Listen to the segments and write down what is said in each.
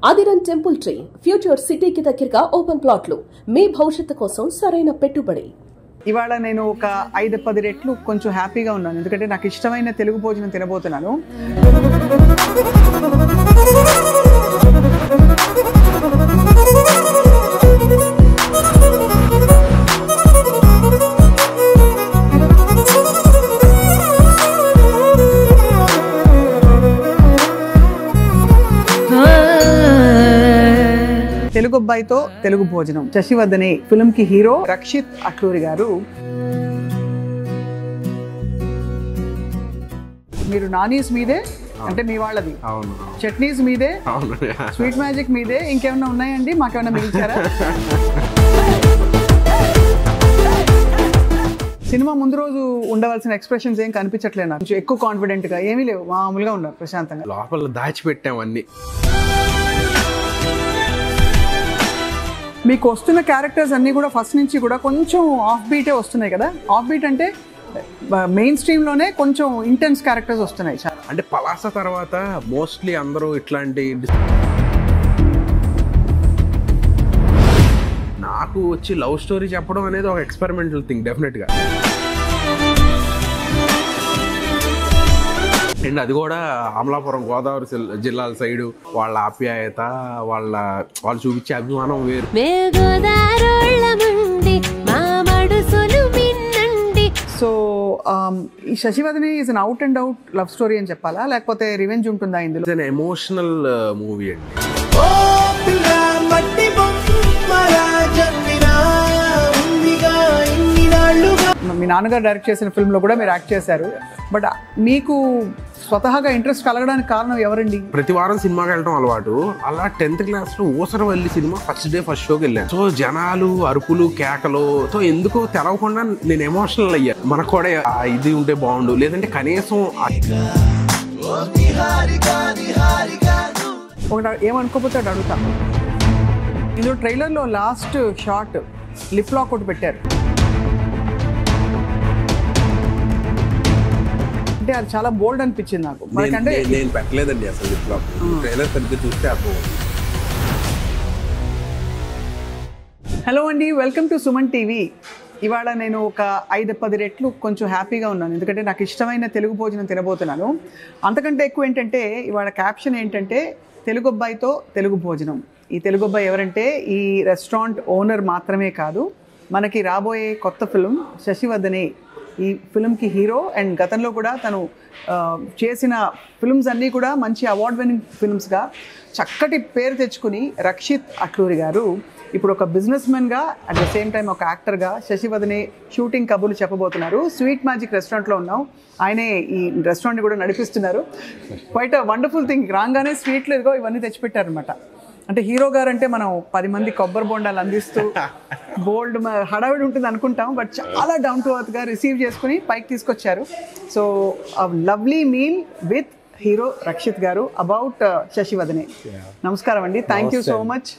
ఆదిరన్ temple tree future సిటీకి దగ్గరగా open ప్లాట్లు మీ భవిష్యత్తు కోసం సరైన పెట్టుబడి. ఇవాళ నేను ఒక 5-10 రెట్లు కొంచెం హ్యాపీగా ఉన్నాను, ఎందుకంటే నాకు ఇష్టమైన తెలుగు భోజనం తినబోతున్నాను. తెలుగు అబ్బాయితో తెలుగు భోజనం. శశివర్ధనే ఫిల్మ్ కి హీరో రక్షిత్ అట్లూరి గారు. మీరు నానీస్ మీదే అంటే మీ వాళ్ళది, చట్నీస్ మీదే, స్వీట్ మ్యాజిక్ మీదే, ఇంకేమన్నా ఉన్నాయండి? మాకేమన్నా మిగిల్చారా? సినిమా ముందు రోజు ఉండవలసిన ఎక్స్ప్రెషన్స్ ఏం కనిపించట్లేదు నాకు. కొంచెం ఎక్కువ కాన్ఫిడెంట్ గా ఏమీ లేవు, మామూలుగా ఉన్నారు, ప్రశాంతంగా. లోపల దాచిపెట్టాం అన్ని. మీకు వస్తున్న క్యారెక్టర్స్ అన్నీ కూడా ఫస్ట్ నుంచి కూడా కొంచెం ఆఫ్ బీటే వస్తున్నాయి కదా. ఆఫ్ బీట్ అంటే మెయిన్ స్ట్రీమ్ లోనే కొంచెం ఇంటెన్స్ క్యారెక్టర్స్ వస్తున్నాయి. అంటే పలాస తర్వాత మోస్ట్లీ అందరూ ఇట్లాంటి నాకు వచ్చి లవ్ స్టోరీ చెప్పడం అనేది ఒక ఎక్స్పెరిమెంటల్ థింగ్ డెఫినెట్ గా. అండ్ అది కూడా అమలాపురం గోదావరి జిల్లాల సైడు వాళ్ళ ఆప్యాయత, వాళ్ళు చూపించే అభిమానం వేరు. సో ఈ Shashivardhane is an out and out love story అని చెప్పాలా, లేకపోతే రివెంజ్ ఉంటుందా ఇందులో? ఇట్స్ అన్ ఎమోషనల్ మూవీ అండి. మీ నాన్నగారు డైరెక్ట్ చేసిన ఫిల్మ్ లో కూడా మీరు యాక్ట్ చేశారు. బట్ మీకు స్వతహాగా ఇంట్రెస్ట్ కలగడానికి కారణం ఎవరండి? ప్రతి వారం సినిమాకి వెళ్ళడం అలవాటు. అలా 10th క్లాస్ లో ఊసరవల్లి సినిమా ఫస్ట్ షోకి వెళ్ళాను. సో జనాలు అరుపులు కేకలు తో ఎందుకో తెలవకుండా నేను ఎమోషనల్ అయ్యా. మనకు కూడా ఇది ఉంటే బాగుండు, లేదంటే కనీసం ఒకటి ఏమనుకోపోతే అడుగుతా. ఇందులో ట్రైలర్ లో లాస్ట్ షాట్ లిప్ లాక్ ఒకటి పెట్టారు, అంటే అది చాలా బోల్డ్ అనిపించింది నాకు. నేను పెట్టలేదండి అసలు లిప్ లాక్. ట్రైలర్ సరిగ్గా చూస్తే అర్థం. హలో అండి, వెల్కమ్ టు సుమన్ టీవీ. ఇవాళ నేను ఒక 5-10 రెట్లు కొంచెం హ్యాపీగా ఉన్నాను, ఎందుకంటే నాకు ఇష్టమైన తెలుగు భోజనం తినబోతున్నాను. అంతకంటే ఎక్కువ ఏంటంటే ఇవాళ క్యాప్షన్ ఏంటంటే తెలుగు అబ్బాయితో తెలుగు భోజనం. ఈ తెలుగు అబ్బాయి ఎవరంటే ఈ రెస్టారెంట్ ఓనర్ మాత్రమే కాదు, మనకి రాబోయే కొత్త ఫిల్మ్ శశివర్ధనే ఈ ఫిల్మ్కి హీరో. అండ్ గతంలో కూడా తను చేసిన ఫిల్మ్స్ అన్నీ కూడా మంచి అవార్డ్ విన్నింగ్ ఫిల్మ్స్గా చక్కటి పేరు తెచ్చుకుని రక్షిత్ అట్లూరి గారు ఇప్పుడు ఒక బిజినెస్ మ్యాన్గా అట్ ద సేమ్ టైం ఒక యాక్టర్గా శశివర్ధనే షూటింగ్ కబుర్లు చెప్పబోతున్నారు. స్వీట్ మ్యాజిక్ రెస్టారెంట్లో ఉన్నాం, ఆయనే ఈ రెస్టారెంట్ కూడా నడిపిస్తున్నారు. Quite a wonderful thing. రాగానే స్వీట్లు ఇదిగో ఇవన్నీ తెచ్చిపెట్టారనమాట. అంటే హీరో గారు అంటే మనం 10 మంది కొబ్బరి బొండాలు అందిస్తూ బోల్డ్ హడావిడి ఉంటుంది అనుకుంటాం, బట్ చాలా డౌన్ టు ఎర్త్గా రిసీవ్ చేసుకుని పైకి తీసుకొచ్చారు. So lovely meal with hero Rakshit garu about శశివర్ధనే. నమస్కారం అండి, thank you so much.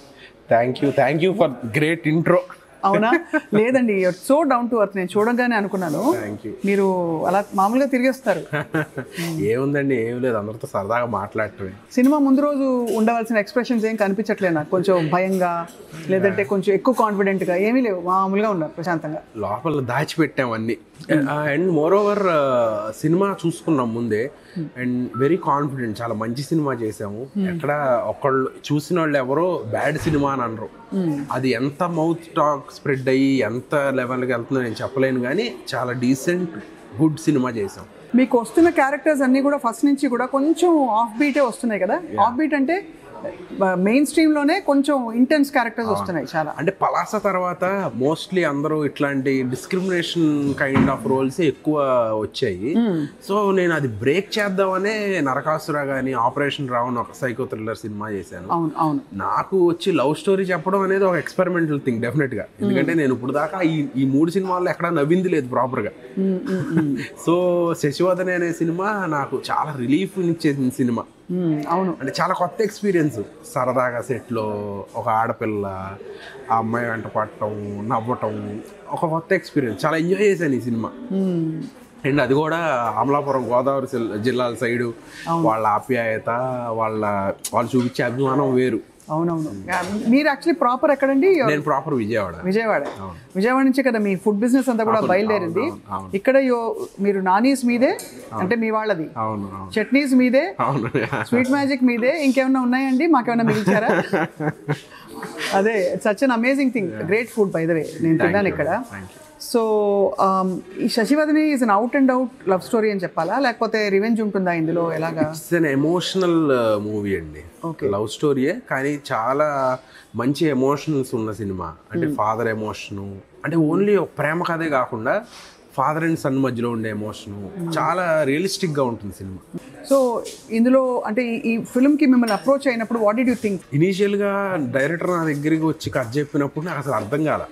Thank you for great intro. అవునా? లేదండి, సో డౌన్ టు ఎర్త్. నేను చూడగానే అనుకున్నాను మీరు అలా మామూలుగా తిరిగేస్తారు. ఏముందండి, ఏం లేదు, అందరితో సరదాగా మాట్లాడటమే. సినిమా ముందు రోజు ఉండవలసిన ఎక్స్ప్రెషన్స్ ఏం కనిపించట్లేదు నాకు. కొంచెం భయంగా, లేదంటే కొంచెం ఎక్కువ కాన్ఫిడెంట్ గా ఏమీ లేవు, మామూలుగా ఉన్నారు, ప్రశాంతంగా. లోపల దాచిపెట్టాం అన్ని. అండ్ మోర్ ఓవర్ సినిమా చూసుకున్నాం ముందే, అండ్ వెరీ కాన్ఫిడెంట్. చాలా మంచి సినిమా చేసాము. ఎక్కడ ఒకళ్ళు చూసిన వాళ్ళు ఎవరో బ్యాడ్ సినిమా అని అనరు. అది ఎంత మౌత్ టాక్ స్ప్రెడ్ అయ్యి ఎంత లెవెల్కి వెళ్తుందో నేను చెప్పలేను, కానీ చాలా డీసెంట్ గుడ్ సినిమా చేసాం. మీకు వస్తున్న క్యారెక్టర్స్ అన్నీ కూడా ఫస్ట్ నుంచి కూడా కొంచెం ఆఫ్ బీటే వస్తున్నాయి కదా. ఆఫ్ బీట్ అంటే మెయిన్ స్ట్రీమ్ లోనే కొంచెం ఇంటెన్స్ క్యారెక్టర్స్ వస్తున్నాయి చాలా. అంటే పలాస తర్వాత మోస్ట్లీ అందరూ ఇట్లాంటి డిస్క్రిమినేషన్ కైండ్ ఆఫ్ రోల్స్ ఎక్కువ వచ్చాయి. సో నేను అది బ్రేక్ చేద్దామనే నరకాసుర గానీ ఆపరేషన్ రావణ్ ఒక సైకో థ్రిల్లర్ సినిమా చేశాను. నాకు వచ్చి లవ్ స్టోరీ చెప్పడం అనేది ఒక ఎక్స్పెరిమెంటల్ థింగ్ డెఫినెట్ గా, ఎందుకంటే నేను ఇప్పుడు దాకా ఈ 3 సినిమాల్లో ఎక్కడా నవ్వింది లేదు ప్రాపర్ గా. సో శశివర్ధనే అనే సినిమా నాకు చాలా రిలీఫ్ ఇచ్చేసిన సినిమా. అవును, అంటే చాలా కొత్త ఎక్స్పీరియన్స్. సరదాగా సెట్లో ఒక ఆడపిల్ల ఆ అమ్మాయి వెంట పడటం, నవ్వటం, ఒక కొత్త ఎక్స్పీరియన్స్. చాలా ఎంజాయ్ చేశాను ఈ సినిమా. అండ్ అది కూడా అమలాపురం గోదావరి జిల్లాల సైడు వాళ్ళ ఆప్యాయత, వాళ్ళు చూపించే అభిమానం వేరు. అవునవును. మీరు యాక్చువల్లీ ప్రాపర్ ఎక్కడండి? నేను ప్రాపర్ విజయవాడ. విజయవాడ నుంచి కదా మీ ఫుడ్ బిజినెస్ అంతా కూడా బయలుదేరింది. ఇక్కడ మీరు నానీస్ మీదే, అంటే మీ వాళ్ళది, చట్నీస్ మీదే, స్వీట్ మ్యాజిక్ మీదే, ఇంకేమన్నా ఉన్నాయండి? మాకేమన్నా మిగిల్చారా? అదే, such an amazing thing, great food by the way. నేను తిన్నాను ఇక్కడ. సో ఈ Sasivadane is an out and out love story అని చెప్పాలా, లేకపోతే రివెంజ్ ఉంటుందా ఇందులో? ఎలాగా? ఇట్స్ అన్ ఎమోషనల్ మూవీ అండి. లవ్ స్టోరీయే కానీ చాలా మంచి ఎమోషనల్స్ ఉన్న సినిమా. అంటే ఫాదర్ ఎమోషను, అంటే ఓన్లీ ఒక ప్రేమ కథే కాకుండా ఫాదర్ అండ్ సన్ మధ్యలో ఉండే ఎమోషను చాలా రియలిస్టిక్గా ఉంటుంది సినిమా. సో ఇందులో అంటే ఈ ఫిల్మ్కి మిమ్మల్ని అప్రోచ్ అయినప్పుడు వాట్ డిడ్ యూ థింక్? ఇనీషియల్గా డైరెక్టర్ నా దగ్గరికి వచ్చి కథ చెప్పినప్పుడు నాకు అసలు అర్థం కాల.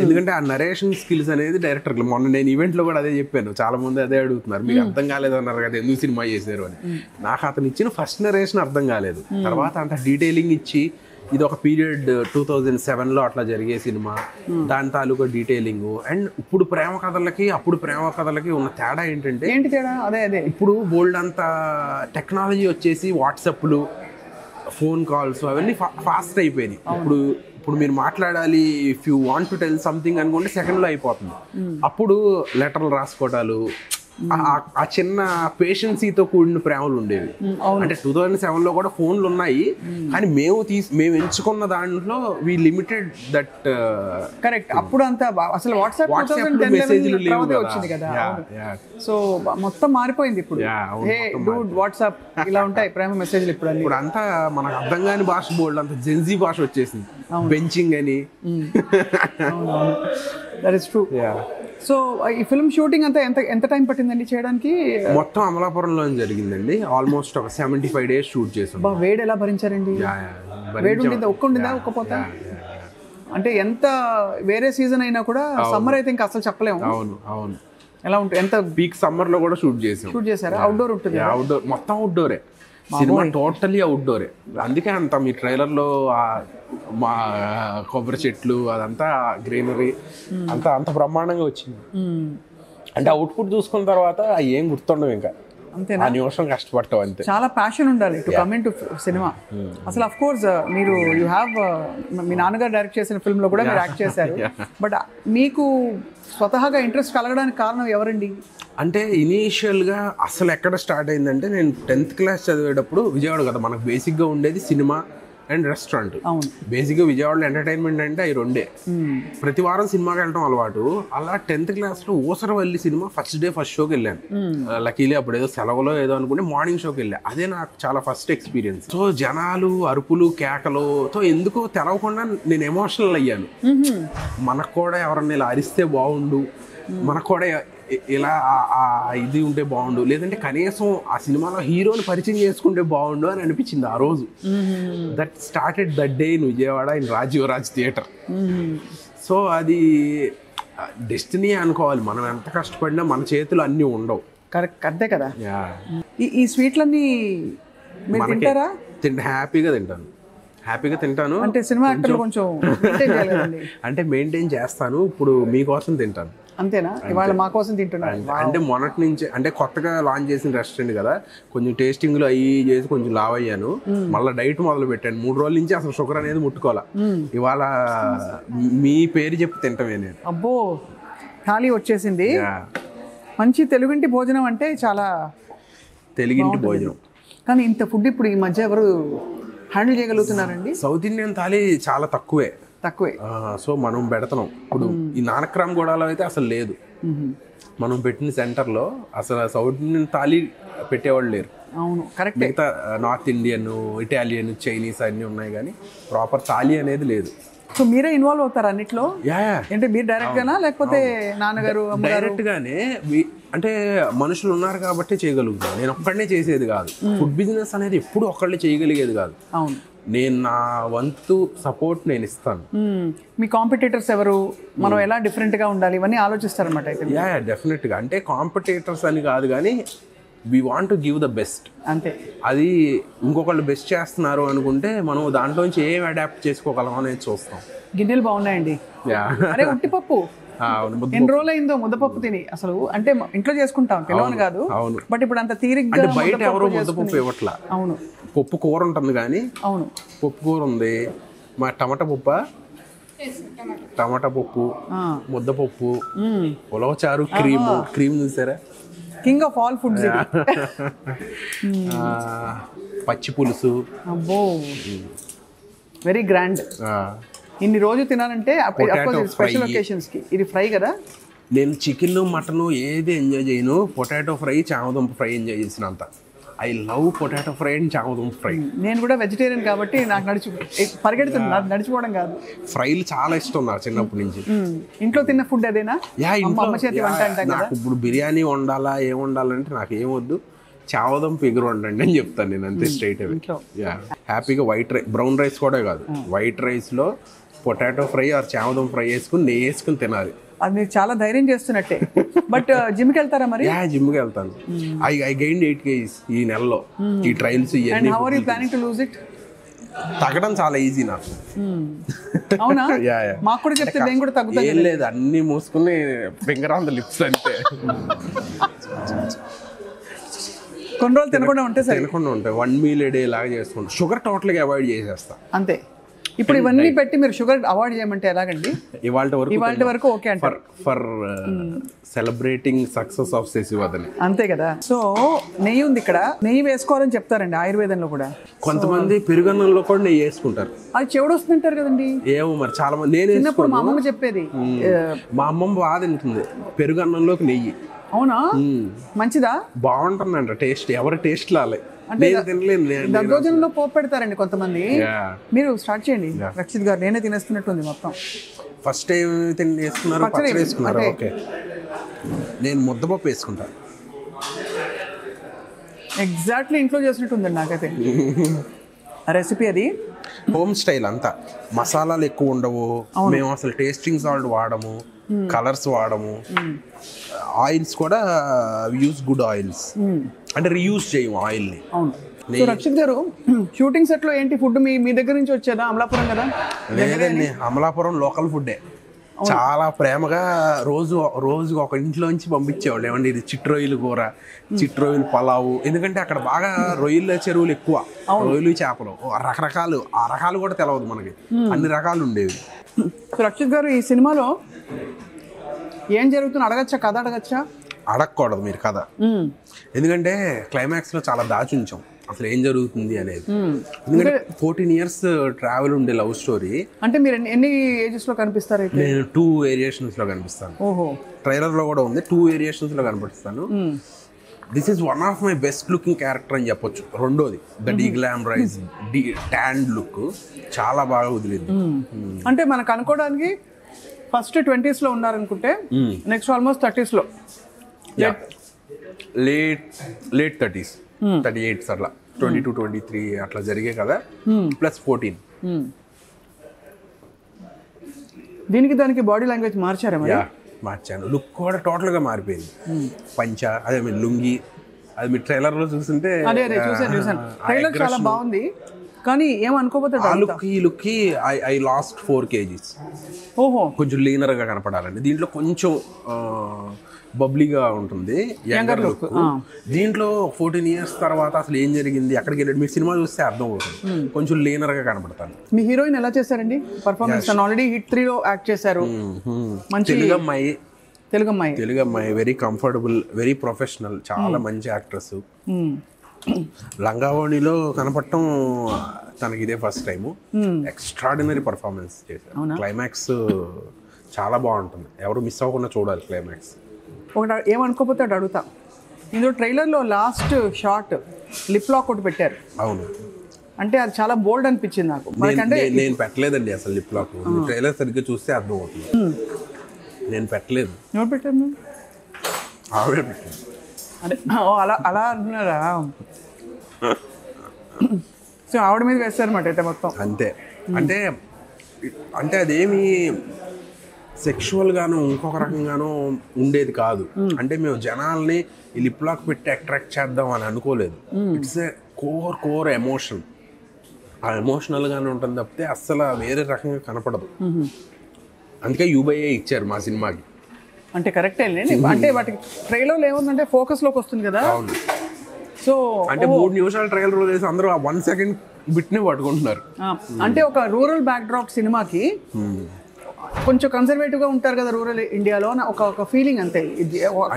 ఎందుకంటే ఆ నరేషన్ స్కిల్స్ అనేది డైరెక్టర్, మొన్న నేను ఈవెంట్లో కూడా అదే చెప్పాను, చాలా మంది అదే అడుగుతున్నారు, మీకు అర్థం కాలేదు అన్నారు కదా ఎందుకు సినిమా చేశారు అని. నాకు అతను ఇచ్చిన ఫస్ట్ నరేషన్ అర్థం కాలేదు. తర్వాత అంత డీటెయిలింగ్ ఇచ్చి ఇది ఒక పీరియడ్ 2007లో అట్లా జరిగే సినిమా, దాని తాలూకా డీటెయిలింగ్. అండ్ ఇప్పుడు ప్రేమ కథలకి అప్పుడు ప్రేమ కథలకి ఉన్న తేడా ఏంటంటే, ఏంటి తేడా? అదే ఇప్పుడు బోల్డ్ అంత టెక్నాలజీ వచ్చేసి వాట్సాప్లు, ఫోన్ కాల్స్ అవన్నీ ఫాస్ట్ అయిపోయినాయి. ఇప్పుడు మీరు మాట్లాడాలి, if you want to tell something అనుకుంటే సెకండ్లో అయిపోతుంది. అప్పుడు లెటర్లు రాసుకోవటాలు, ఆ చిన్న పేషెన్సీతో కూడిన ప్రేమలు ఉండేవి. అంటే 2007లో కూడా ఫోన్లు ఉన్నాయి, కానీ మేము ఎంచుకున్న దాంట్లో వి లిమిటెడ్ దట్. కరెక్ట్. అప్పుడు అంతా అసలు వాట్సాప్ మెసేజ్లు వచ్చింది కదా. సో మొత్తం మారిపోయింది ఇప్పుడు. హే డూడ్ వాట్సాప్, ఇలా ఉంటాయి ప్రేమ మెసేజ్లు ఇప్పుడు. ఇప్పుడు అంతా మనకు అర్థం కాని భాష, బోల్డ్ అంత జెన్జీ భాష వచ్చేసింది, బెంచింగ్ అని. That is true. సో ఈ ఫిల్మ్ షూటింగ్ అంతా ఎంత టైం పట్టిందండి చేయడానికి? మొత్తం అమలాపురంలో జరిగిందండి. ఆల్మోస్ట్ ఒక 75 days షూట్ చేసాం. వేడి ఎలా భరించారండి? వేడి ఉండిందా? ఒక్కపోతా అంటే ఎంత వేరే సీజన్ అయినా కూడా, సమ్మర్ అయితే ఇంకా అసలు చెప్పలేము. అవును. ఎలా ఉంటుంది? ఎంత పీక్ సమ్మర్ లో కూడా షూట్ చేశారా? అవుట్డోర్ ఉంటుంది? అవుట్డోర్, మొత్తం అవుట్డోరే సినిమా, టోటలీ అవుట్డోరే. అందుకే అంత మీ ట్రైలర్లో మా కొబ్బరి చెట్లు అదంతా గ్రీనరీ అంత బ్రహ్మాండంగా వచ్చింది. అంటే అవుట్పుట్ చూసుకున్న తర్వాత ఏం గుర్తుండవు ఇంకా, అంతేనా? ఆ నిమిషం కష్టపడతావు అంతే. చాలా ప్యాషన్ ఉండాలి to come in to cinema. అసలు అఫ్ కోర్స్ మీరు యూ హ్యావ్, మీ నాన్నగారు డైరెక్ట్ చేసిన ఫిల్మ్ లో కూడా మీరు యాక్ట్ చేశారు. బట్ మీకు స్వతహాగా ఇంట్రెస్ట్ కలగడానికి కారణం ఎవరండి? అంటే ఇనీషియల్గా అసలు ఎక్కడ స్టార్ట్ అయిందంటే, నేను 10th class చదివేటప్పుడు, విజయవాడ కదా మనకు బేసిక్గా ఉండేది సినిమా అండ్ రెస్టారెంట్. బేసిక్గా విజయవాడలో ఎంటర్టైన్మెంట్ అంటే అవి రెండే. ప్రతి వారం సినిమాకి వెళ్ళడం అలవాటు. అలా 10th classలో Oosaravelli cinema first day first షోకి వెళ్ళాను. లక్కీలీ అప్పుడు ఏదో సెలవులో ఏదో అనుకుంటే మార్నింగ్ షోకి వెళ్ళా. అదే నాకు చాలా ఫస్ట్ ఎక్స్పీరియన్స్. సో జనాలు అరుపులు కేకలతో ఎందుకో తెలవకుండా నేను ఎమోషనల్ అయ్యాను. మనకు కూడా ఎవరన్నా ఇలా అరిస్తే బాగుండు, మనకు కూడా ఇలా ఇది ఉంటే బాగుండు, లేదంటే కనీసం ఆ సినిమాలో హీరోని పరిచయం చేసుకుంటే బాగుండు అని అనిపించింది ఆ రోజు. That started that day in Vijayawada in Rajeevaraj theatre. So అది డెస్టినీ అనుకోవాలి. మనం ఎంత కష్టపడినా మన చేతులు అన్నీ ఉండవు. కరెక్ట్, అంతే కదా. ఈ స్వీట్లన్నీ మీరు తింటారా? హ్యాపీగా తింటాను. అంటే సినిమా యాక్టర్లు కొంచెం అంటే మెయింటైన్ చేస్తాను. ఇప్పుడు మీకోసం తింటాను. అంతేనా? ఇవాళ మా కోసం తింటున్నాను. అంటే మొన్నటి నుంచి, అంటే కొత్తగా లాంచ్ చేసిన రెస్టారెంట్ కదా, కొంచెం టేస్టింగ్లో అవి చేసి కొంచెం లావ్ అయ్యాను. మళ్ళీ డైట్ మొదలు పెట్టాను. 3 రోజుల నుంచి అసలు షుగర్ అనేది ముట్టుకోవాలా. ఇవాళ మీ పేరు చెప్పి తింటామే నేను. అబ్బో, థాలీ వచ్చేసింది. మంచి తెలుగింటి భోజనం అంటే చాలా తెలుగింటి భోజనం. కానీ ఇంత ఫుడ్ ఇప్పుడు ఈ మధ్య ఎవరు హ్యాండిల్ చేయగలుగుతున్నారండి? సౌత్ ఇండియన్ థాలీ చాలా తక్కువే. సో మనం పెడుతున్నాం. ఇప్పుడు ఈ నానక్రామ్ గూడలో అయితే అసలు లేదు. మనం పెట్టిన సెంటర్లో అసలు సౌత్ ఇండియన్ థాలీ పెట్టేవాళ్ళు లేరు. అవును, కరెక్ట్. మిగతా నార్త్ ఇండియన్, ఇటాలియన్, చైనీస్ అన్నీ ఉన్నాయి, కానీ ప్రాపర్ థాలీ అనేది లేదు. సో మీరే ఇన్వాల్వ్ అవుతారు అన్నిట్లో? అంటే మీరు డైరెక్ట్ గానా, లేకపోతే నాన్నగారు డైరెక్ట్ గానే? అంటే మనుషులు ఉన్నారు కాబట్టి చేయగలుగుతాను. నేను ఒక్కడనే చేసేది కాదు. ఫుడ్ బిజినెస్ అనేది ఎప్పుడు ఒక్కళ్ళే చేయగలిగేది కాదు. అవును, నేను నా వంతు సపోర్ట్ నేను ఇస్తాను. మీ కాంపిటీటర్స్ ఎవరు, మనం ఎలా డిఫరెంట్గా ఉండాలి, ఇవన్నీ ఆలోచిస్తారన్నమాట అయితే? డెఫినెట్గా. అంటే కాంపిటీటర్స్ అని కాదు, కానీ we want to give the best. అంతే. అది ఇంకొకళ్ళు బెస్ట్ చేస్తున్నారు అనుకుంటే మనం దాంట్లోంచి ఏం అడాప్ట్ చేసుకోగలం అనేది చూస్తాం. గిన్నెలు బాగున్నాయండి. అరే ఉట్టిపప్పు అవును ఎన్ని రోజులు అయిందో ముద్దపప్పు తిని అసలు. అంటే ఇంట్లో చేసుకుంటాం తెలియని కాదు, అవును. బట్ ఇప్పుడు అంత తీరిగ్గా అంటే బయట ఎవరో ముద్దపప్పు ఇవ్వట్లా. అవును పప్పు కూర ఉంటుంది కానీ, అవును పప్పు కూర ఉంది, మా టమాటా పప్పు, టమాటా పప్పు, ముద్దపప్పు, ఉలవచారు, క్రీమ్ చూసారా, కింగ్ ఆఫ్ ఆల్ ఫుడ్స్. పచ్చి పులుసు, అబ్బో వెరీ గ్రాండ్. ఇన్ని రోజు తినాలంటే స్పెషల్ ఒకేషన్స్ కి ఇది ఫ్రై కదా. నేను చికెన్ మటన్ ఏది ఎంజాయ్ చేయను, పొటాటో ఫ్రై, చామదుంప ఫ్రై ఎంజాయ్ చేసినంత. I love potato fry and చామదుంప ఫ్రై. నేను కూడా వెజిటేరియన్ కాబట్టి నాకు పరిగెడుతున్నా, నడిచిపోవడం కాదు. ఫ్రైలు చాలా ఇష్టం నాకు చిన్నప్పటి నుంచి. ఇంట్లో తిన్న ఫుడ్ అదేనా? అమ్మ చేతి వంట అంటాం కదా. నాకు ఇప్పుడు బిర్యానీ వండాలా ఏం వండాలంటే నాకు ఏమొద్దు, చామదుంప ఎగురు వండండి అని చెప్తాను నేను, అంతే స్ట్రైట్ అవే. హ్యాపీగా వైట్ రైస్, బ్రౌన్ రైస్ కూడా కాదు, వైట్ రైస్లో పొటాటో ఫ్రై ఆర్ చామదుంప ఫ్రై వేసుకుని నెయ్యి వేసుకుని తినాలి. అది మీరు చాలా ధైర్యం చేస్తున్నట్టే. బట్ జిమ్కి వెళ్తారా మరి? జిమ్కి వెళ్తాను. ఐ గెయిన్ 8 kgs ఈ నెలలో, ఈ trials. And how are you planning to lose it? తగ్గడం చాలా ఈజీ నాకు. అవునా? మాకు కూడా చెప్తే నేను కూడా తగ్గుతాను. ఏం లేదు, అన్ని మూసుకుని ఫింగర్ ఆన్ ద లిప్స్ అంతే. కొన్ని రోజులు తినకుండా ఉంటే సరే, తినకుండా ఉంటాయి. 1 meal a day లాగా చేసుకుంటాం. షుగర్ టోటల్గా అవాయిడ్ చేసేస్తా అంతే. ఇప్పుడు ఇవన్నీ పెట్టి మీరు షుగర్ అవాయిడ్ చేయమంటే ఎలాగండి? ఇవాళ వరకు ఓకే అంటారు. For celebrating success of Shashivardhan. అంతే కదా. సో నెయ్యి ఉంది ఇక్కడ, నెయ్యి వేసుకోవాలని చెప్తారండి ఆయుర్వేదంలో కూడా. కొంతమంది పెరుగన్నంలో కూడా నెయ్యి వేసుకుంటారు. అది చెవుడు వస్తుంటారు కదండి. ఏమో మరి, చాలా మంది. నేను చిన్నప్పుడు మా అమ్మమ్మ చెప్పేది, మా అమ్మమ్మ బాగా తింటుంది పెరుగన్నంలోకి నెయ్యి. అవునా? మంచిదా? బాగుంటుందంట టేస్ట్, ఎవరి టేస్ట్ లాలే. నేను తినలేను. దద్దోజనంలో పోపు పెడతారండి కొంతమంది. మీరు స్టార్ట్ చేయండి రక్షిత్ గారు, నేనే తినేస్తున్నట్టుంది మొత్తం. ఫస్ట్ టైం వేసుకున్నారు, పచ్చడి వేసుకున్నారు. ఓకే, నేను ముద్దపప్పు వేసుకుంటాను. ఎగ్జాక్ట్లీ ఇంట్లో చేసినట్టుందండి నాకైతే రెసిపీ. అది హోమ్ స్టైల్ అంతా, మసాలాలు ఎక్కువ ఉండవు. మేము అసలు టేస్టింగ్ సాల్ట్ వాడము, కలర్స్ వాడము. ఆయిల్స్ కూడా యూజ్ గుడ్ ఆయిల్స్, అంటే రీయూజ్ చేయము ఆయిల్ని. అవును. రక్షిత్ గారు, షూటింగ్ సెట్ లో ఏంటి ఫుడ్ మీ దగ్గర నుంచి వచ్చేదా? అమలాపురం కదా? లేదండి, అమలాపురం లోకల్ ఫుడ్డే. చాలా ప్రేమగా రోజు ఒక ఇంట్లోంచి పంపించేవాళ్ళు. ఏమండి ఇది చిట్రొయ్యలు కూర, చిట్రొయ్యలు పలావు. ఎందుకంటే అక్కడ బాగా రొయ్యల చెరువులు ఎక్కువ, రొయ్యలు చేపలు రకరకాలు. ఆ రకాలు కూడా తెలియదు మనకి, అన్ని రకాలు ఉండేవి. రక్షిత్ గారు, ఈ సినిమాలో ఏం జరుగుతుంది అడగచ్చా? కథ అడగచ్చా? అడగకూడదు మీరు కథ, ఎందుకంటే క్లైమాక్స్ లో చాలా దాచి ఉంచాం అసలు ఏం జరుగుతుంది అనేది. ఎందుకంటే 14 years ట్రావెల్ ఉండే లవ్ స్టోరీ. అంటే మీరు ఎన్ని ఏజెస్ లో కనిపిస్తారు? నేను 2 variations లో కనిపిస్తాను. ఓహో, ట్రైలర్ లో కూడా ఉంది, 2 variations లో కనిపిస్తాను. This is one of my best looking character అని చెప్పొచ్చు. రెండోది ద డీగ్లామరైజ్ ట్యాన్డ్ లుక్ చాలా బాగా వదిలింది. అంటే మనకు అనుకోవడానికి ఫస్ట్ 20s లో ఉన్నారనుకుంటే, నెక్స్ట్ ఆల్మోస్ట్ 30s లో, లేట్ 30s, 38 అట్లా, 22, 23 అట్లా జరిగే కదా, ప్లస్ 14. దీనికి దానికి బాడీ లాంగ్వేజ్ మార్చారా? మార్చాను. లుక్ కూడా టోటల్ గా మారిపోయింది. పంచ, అదే మీరు లుంగి, అది మీరు ట్రైలర్ లో చూస్తుంటే. అదే చూసాను. ట్రైలర్ చాలా బాగుంది, కానీ ఏమనుకోపోతే ఆ లుక్ ఈ లుక్ కి ఐ లాస్ట్ 4 kgs. ఓహో, కొంచెం లీనర్ గా కనపడాలండి. దీంట్లో కొంచెం బబ్లీగా ఉంటుంది, యంగర్ లుక్. దీంట్లో 14 years తర్వాత అసలు ఏం జరిగింది, ఎక్కడికి వెళ్ళాడు, మీరు సినిమా చూస్తే అర్థం అవుతుంది. కొంచెం లీనర్ గా కనపడతాను. మీ హీరోయిన్ ఎలా చేశారండి పర్ఫార్మెన్స్? ఆల్రెడీ హిట్ 3 లో యాక్ట్ చేశారు. మంచి తెలుగు అమ్మాయి, వెరీ కంఫర్టబుల్, వెరీ ప్రొఫెషనల్, చాలా మంచి యాక్ట్రెస్. లంగావోణిలో కనపడటం తనకి ఇదే ఫస్ట్ టైము. ఎక్స్ట్రాడినరీ పర్ఫార్మెన్స్ చేశారు. క్లైమాక్స్ చాలా బాగుంటుంది, ఎవరు మిస్ అవ్వకుండా చూడాలి క్లైమాక్స్. ఒకటి ఏమనుకోపోతే అటు అడుగుతా, ఇందులో ట్రైలర్లో లాస్ట్ షార్ట్ లిప్ లాక్ ఒకటి పెట్టారు. అవును, అంటే అది చాలా బోల్డ్ అనిపించింది నాకు. నేను పెట్టలేదండి అసలు లిప్ లాక్. ట్రైలర్ సరిగ్గా చూస్తే అర్థం అవుతుంది. నేను పెట్టలేదు. ఎవరు పెట్టారు? ఆవిడే పెట్టారు. అదే అలా అంటున్నారా? సో ఆవిడ మీద వేస్తారన్నమాట అయితే మొత్తం. అంతే. అంటే అదేమి సెక్షువల్ గాను ఇంకొక రకంగానూ ఉండేది కాదు. అంటే మేము జనాల్ని ఈ లిప్ లాక్ పెట్టి అట్రాక్ట్ చేద్దాం అని అనుకోలేదు. It's a core emotion. ఆ ఎమోషనల్ గానే ఉంటుంది తప్పితే అస్సలు వేరే రకంగా కనపడదు. అందుకే యూబైఏ ఇచ్చారు మా సినిమాకి. అంటే కరెక్టే అండి. అంటే వాటికి ట్రైలర్లో ఏముందంటే ఫోకస్లోకి వస్తుంది కదా. అవును. సో అంటే 3 నిమిషాల ట్రైలర్ వదిలేసి అందరూ ఆ 1 సెకండ్ బిట్నే పట్టుకుంటున్నారు. అంటే ఒక రూరల్ బ్యాక్డ్రాప్ సినిమాకి కొంచెం కన్సర్వేటివ్గా ఉంటారు కదా రూరల్ ఇండియాలో, ఒక ఫీలింగ్ అంతే,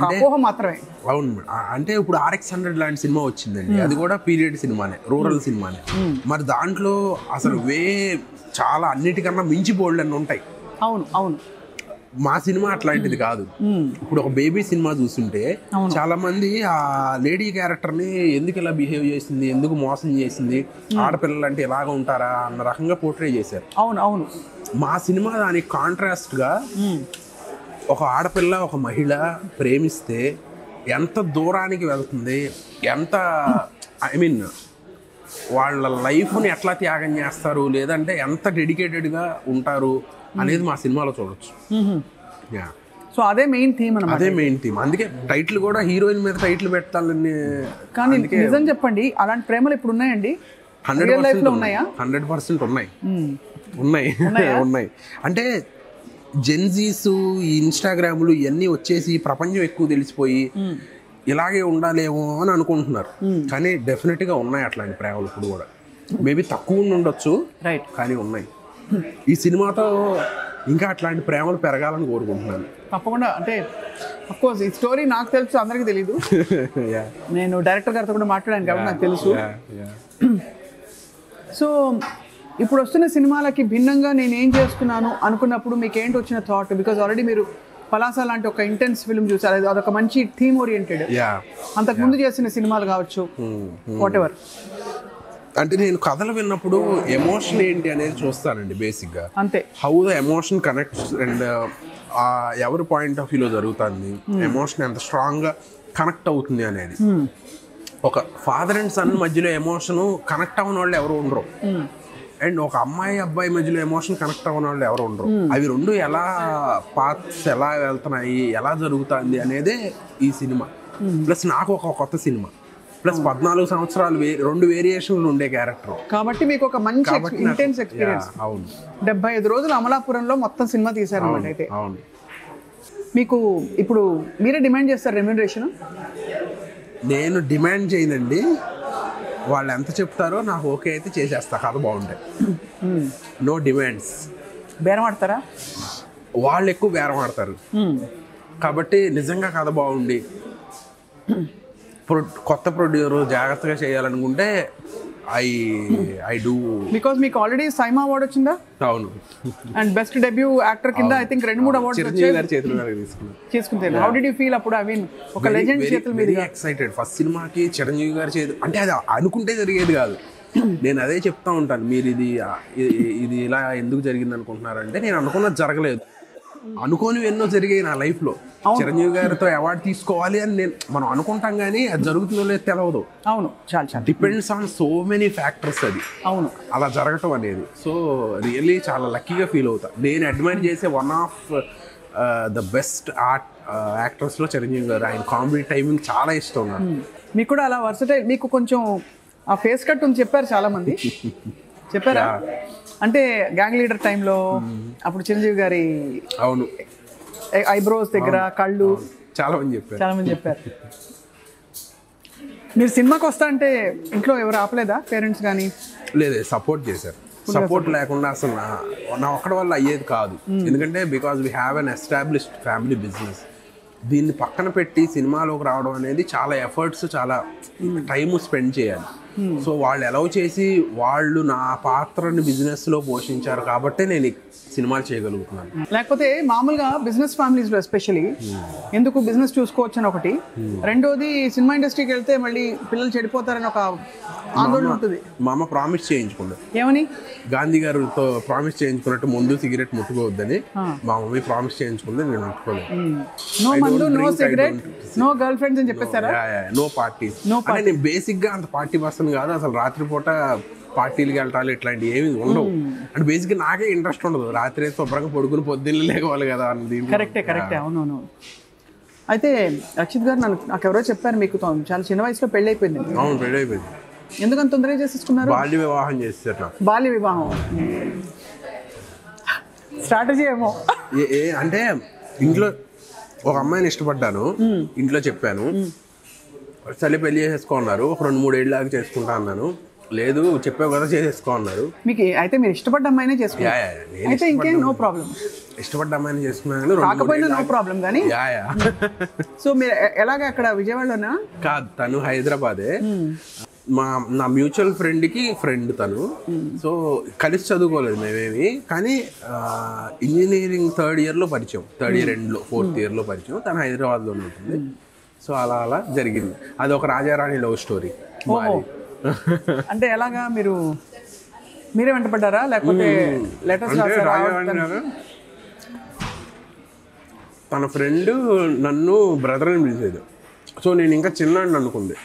అపోహ మాత్రమే. అవును. అంటే ఇప్పుడు RX100 లాంటి సినిమా వచ్చిందండి, అది కూడా పీరియడ్ సినిమానే, రూరల్ సినిమానే. మరి దాంట్లో అసలు చాలా అన్నిటికన్నా మించి బోల్డ్ అని ఉంటాయి. అవును అవును. మా సినిమా అట్లాంటిది కాదు. ఇప్పుడు ఒక బేబీ సినిమా చూస్తుంటే చాలా మంది ఆ లేడీ క్యారెక్టర్ని ఎందుకు ఇలా బిహేవ్ చేసింది, ఎందుకు మోసం చేసింది, ఆడపిల్లలు అంటే ఇలాగ ఉంటారా అన్న రకంగా పోర్ట్రే చేశారు. అవును అవును. మా సినిమా దానికి కాంట్రాస్ట్గా ఒక ఆడపిల్ల ఒక మహిళ ప్రేమిస్తే ఎంత దూరానికి వెళ్తుంది, ఎంత వాళ్ళ లైఫ్ని ఎట్లా త్యాగం చేస్తారు, లేదంటే ఎంత డెడికేటెడ్గా ఉంటారు అనేది మా సినిమాలో చూడొచ్చు. సో అదే మెయిన్ థీమ్ అన్నమాట. అదే మెయిన్ థీమ్. అందుకే టైటిల్ కూడా హీరోయిన్ మీద టైటిల్ పెట్టాలని. కానీ నిజం చెప్పండి, అలాంటి ప్రేమలు ఇప్పుడు ఉన్నాయండి? 100% ఉన్నాయా? 100% ఉన్నాయి. అంటే జెన్జీస్, ఈ ఇన్స్టాగ్రామ్లు ఇవన్నీ వచ్చేసి ప్రపంచం ఎక్కువ తెలిసిపోయి ఇలాగే ఉండాలేమో అని అనుకుంటున్నారు. కానీ డెఫినెట్గా ఉన్నాయి అట్లాంటి ప్రేమలు ఇప్పుడు కూడా. మేబీ తక్కువ ఉండొచ్చు, కానీ ఉన్నాయి. ఈ సినిమాతో ఇంకా అట్లాంటి ప్రేమలు పెరగాలని కోరుకుంటున్నాను. తప్పకుండా. అంటే అఫ్కోర్స్ ఈ స్టోరీ నాకు తెలుసు, అందరికీ తెలీదు. నేను డైరెక్టర్ గారితో కూడా మాట్లాడాను కాబట్టి నాకు తెలుసు. సో ఇప్పుడు వస్తున్న సినిమాలకి భిన్నంగా నేను ఏం చేస్తున్నాను అనుకున్నప్పుడు మీకు ఏంటి వచ్చిన థాట్? బికాజ్ ఆల్రెడీ మీరు పలాస లాంటి ఒక ఇంటెన్స్ ఫిల్మ్ చూసారు, అదొక మంచి థీమ్ ఓరియంటెడ్. అంతకుముందు చేసిన సినిమాలు కావచ్చు, వాట్ ఎవర్. అంటే నేను కథలు విన్నప్పుడు ఎమోషన్ ఏంటి అనేది చూస్తానండి బేసిక్గా. అంతే. How the emotion connects and ఎవరి పాయింట్ ఆఫ్ వ్యూలో జరుగుతుంది, ఎమోషన్ ఎంత స్ట్రాంగ్గా కనెక్ట్ అవుతుంది అనేది. ఒక ఫాదర్ అండ్ సన్ మధ్యలో ఎమోషను కనెక్ట్ అవ్వని వాళ్ళు ఎవరు ఉండరు, అండ్ ఒక అమ్మాయి అబ్బాయి మధ్యలో ఎమోషన్ కనెక్ట్ అవ్వని వాళ్ళు ఎవరు ఉండరు. అవి రెండు ఎలా పాత్స్ ఎలా వెళ్తున్నాయి, ఎలా జరుగుతుంది అనేదే ఈ సినిమా. ప్లస్ నాకు ఒక కొత్త సినిమా, ప్లస్ 14 సంవత్సరాలు 2 వేరియేషన్లు ఉండే క్యారెక్టర్ కాబట్టి మీకు ఒక మంచి ఇంటెన్స్ ఎక్స్పీరియన్స్. అవును. 75 రోజులు అమలాపురంలో మొత్తం సినిమా తీశారు అన్నమాట. అయితే అవును. మీకు ఇప్పుడు మీరే డిమాండ్ చేస్తారు రెమ్యూనరేషన్? నేను డిమాండ్ చేయనండి, వాళ్ళు ఎంత చెప్తారో నాకు ఓకే అయితే చేసేస్తా, కథ బాగుంటాయి. No demands. బేరం ఆడతారా? వాళ్ళు ఎక్కువ బేరం ఆడతారు. కాబట్టి నిజంగా కథ బాగుండి కొత్త ప్రొడ్యూసర్ జాగ్రత్తగా చేయాలనుకుంటే ఐ డూ. బికాజ్ మీకు ఆల్రెడీ సైమా అవార్డు వచ్చిందా? అవును. అండ్ బెస్ట్ డెబ్యూ యాక్టర్ కింద ఐ థింక్ 2-3 అవార్డ్స్ తీసుకుంటారు. హౌ డిడ్ యూ ఫీల్ అప్పుడు? ఐ మీన్ ఒక లెజెండ్ చేతుల మీద. ఎక్సైటెడ్. ఫస్ట్ సినిమాకి చిరంజీవి గారి చేతి, అంటే అది అనుకుంటే జరిగేది కాదు. నేను అదే చెప్తా ఉంటాను, మీరు ఇది ఇలా ఎందుకు జరిగింది అనుకుంటున్నారంటే నేను అనుకున్నది జరగలేదు, అనుకోని ఎన్నో జరిగాయి నా లైఫ్లో. చిరంజీవి గారితో అవార్డు తీసుకోవాలి అని మనం అనుకుంటాం, కానీ అది జరుగుతుందో లేదు తెలియదు. అవును, చాలా depends on so many factors అది. అవును, అలా జరగటం అనేది. సో రియల్లీ చాలా లక్కీగా ఫీల్ అవుతా. నేను అడ్మైర్ చేసే వన్ ఆఫ్ ద బెస్ట్ యాక్టర్స్లో చిరంజీవి గారు. ఆయన కామెడీ టైమింగ్ చాలా ఇష్టం నాకు. మీకు కూడా అలా వర్సటైల్, మీకు కొంచెం ఆ ఫేస్ కట్ ఉంది చెప్పారు చాలా మంది. చెప్పారా? అంటే గ్యాంగ్ లీడర్ టైంలో అప్పుడు చిరంజీవి గారి అవును ఐబ్రోస్ దగ్గర కళ్ళు చాలా మంది చెప్పారు. మీరు సినిమాకి వస్తా అంటే ఇంట్లో ఎవరు ఆపలేదా? పేరెంట్స్ కానీ? లేదు, సపోర్ట్ చేశారు. సపోర్ట్ లేకుండా అసలు నా ఒక్కడి వల్ల అయ్యేది కాదు. ఎందుకంటే because we have an established family business. దీన్ని పక్కన పెట్టి సినిమాలోకి రావడం అనేది చాలా ఎఫర్ట్స్, చాలా టైం స్పెండ్ చేయాలి. సో వాళ్ళు అలౌ చేసి వాళ్ళు నా పాత్రని బిజినెస్లో పోషించారు కాబట్టి నేను సినిమాలు చేయగలుగుతున్నాను. లేకపోతే మామూలుగా బిజినెస్ ఫ్యామిలీస్లో ఎస్పెషలీ ఎందుకు బిజినెస్ చూసుకోవచ్చు అని ఒకటి, రెండోది సినిమా ఇండస్ట్రీకి వెళ్తే మళ్ళీ పిల్లలు చెడిపోతారని ఒక ఆందోళన ఉంటుంది. మా అమ్మ ప్రామిస్ చేయించుకుంది. ఏమని? గాంధీ గారితో ప్రామిస్ చేయించుకున్నట్టు ముందు సిగరెట్ ముట్టుకోవద్దని మా మమ్మీ ప్రామిస్ చేయించుకుంది, నేను ముట్టుకోలేదు. నో మందు, no cigarette, no girlfriends అని చెప్పేస్తారా? No parties. అంటే నేను బేసిక్గా అంత పార్టీ పర్సన్ కాదు అసలు. రాత్రిపూట పార్టీలకి వెళ్ళటాలు ఇట్లాంటివి ఏమి ఉండవు. అంటే బేసిక్గా నాకే ఇంట్రెస్ట్ ఉండదు. రాత్రి శుభ్రంగా పడుకుని పొద్దున్న లేవాలి కదా అన్నది. కరెక్టే. అవునవును. అయితే రక్షిత్ గారు నాకు ఎవరో చెప్పారు మీకు చాలా చిన్న వయసులో పెళ్ళి అయిపోయింది. అవును, పెళ్ళి అయిపోయింది. ఎందుకంత తొందరగా చేసేసుకున్నారు? బాల్య వివాహం చేస్తారు. బాల్య వివాహం. స్ట్రాటజీ ఏమో. అంటే ఇంట్లో ఒక అమ్మాయిని ఇష్టపడ్డాను, ఇంట్లో చెప్పాను, చలి పెళ్లి చేసేసుకో అన్నారు. ఒక 2-3 ఏళ్ళ దాకా చేసుకుంటా అన్నాను. లేదు చెప్పావు కదా చేసేసుకో అన్నారు. మీకు అయితే మీరు ఇష్టపడ్డ అమ్మాయినే చేసుకున్నారు అయితే ఇంకేం నో ప్రాబ్లం. ఇష్టపడ్డ అమ్మాయిని చేసుకున్నాను, కాకపోయినా నో ప్రాబ్లం. కానీ సో మీరు ఎలాగ అక్కడ విజయవాడలోనా? కాదు, తను హైదరాబాదే. నా మ్యూచువల్ ఫ్రెండ్కి ఫ్రెండ్ తను. సో కలిసి చదువుకోలేదు మేమేమి, కానీ ఇంజనీరింగ్ 3rd yearలో పరిచయం, 3rd year endలో 4th yearలో పరిచయం. తను హైదరాబాద్లోనే ఉంటుంది. సో అలా జరిగింది. అది ఒక రాజారాణి లవ్ స్టోరీ. అంటే ఎలాగా మీరే వెంటపడ్డారా లేకపోతే లెటర్స్ రాసారా? తన ఫ్రెండ్ నన్ను బ్రదర్ అని పిలిచేది. సో నేను ఇంకా చిన్నాడిని అనుకుంది,